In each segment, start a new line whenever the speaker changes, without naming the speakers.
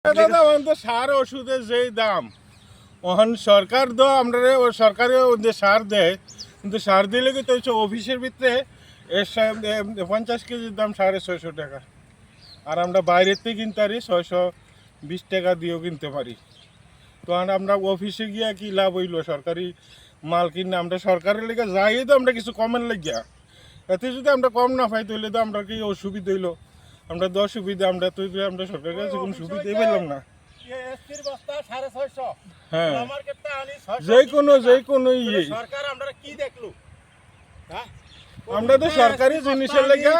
দাদা তো সার ওষুধের যেই দাম ওখান সরকার তো আমরা সরকারে ওদের সার দেয়, কিন্তু সার দিলে কি তো অফিসের ভিতরে 50 কেজির দাম 650 টাকা, আর আমরা বাইরের থেকে কিনতে পারি 620 টাকা দিয়েও কিনতে পারি। তো আমরা অফিসে গিয়া কি লাভ হইলো? সরকারি মাল কিনে আমরা সরকারের লেগে যাই তো আমরা কিছু কমের লাগিয়া, এতে যদি আমরা কম না পাই তাহলে তো আমরা কি অসুবিধা হইলো? আমরা তো অসুবিধা, আমরা তো আমরা সরকারের কাছে কোনো সুবিধাই পেলাম না। হ্যাঁ, যে কোনো ইয়ে আমরা তো সরকারি জিনিসের লেগে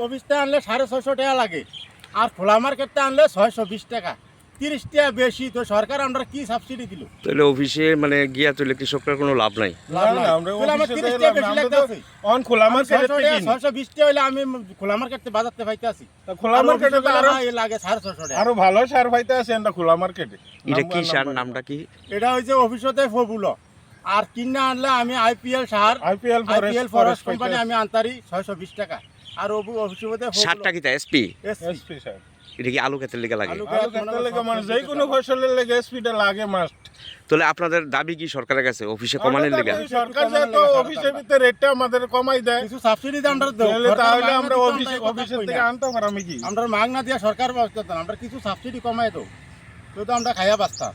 অফিসটা আনলে 650 টাকা লাগে, আর খোলা মার্কেটটা আনলে 620 টাকা, 30 টাকা বেশি। তো সরকার আমরা কি সাবসিডি দিল?
তাহলে অফিসে মানে গিয়া তুলে কৃষকরা কোনো লাভ নাই।
আমরা খোলা মার্কেটে
620 টাকা হইলে আমি খোলা মার্কেটে বাজারতে পাইতে আছি,
খোলা মার্কেটে
লাগে 650 টাকা।
আরো ভালো সার পাইতে আছে আমরা খোলা মার্কেটে।
এটা কি সার, নামটা কি?
এটা হইছে অফিসতে ফবুলো, আর কিনা আনলে আমি আইপিএল সার,
আইপিএল
ফরেস্ট কোম্পানি আমি আনতারি 620 টাকা। আর অফিসতে
সারটা কি তা এসপি?
এসপি সার।
এটা কি আলু ক্ষেতের লেগে লাগে?
আলু ক্ষেতের লেগে মানে যে কোনো ফসলের লেগে এসপিটা লাগে মাস্ট।
তাহলে আপনাদের দাবি কি সরকারের কাছে অফিসে কমানোর লেগে?
সরকার যেহেতু অফিসের ভিতরে রেটটা আমাদের কমাই দেয়,
কিছু সাবসিডি দাম
তাহলে আমরা অফিসের থেকে আনতে পারি কি?
আমরা মাগ না দিয়া সরকার ব্যবস্থা, আমরা কিছু সাবসিডি কমাই দাও, তো আমরা খাইয়া বাঁচতাম।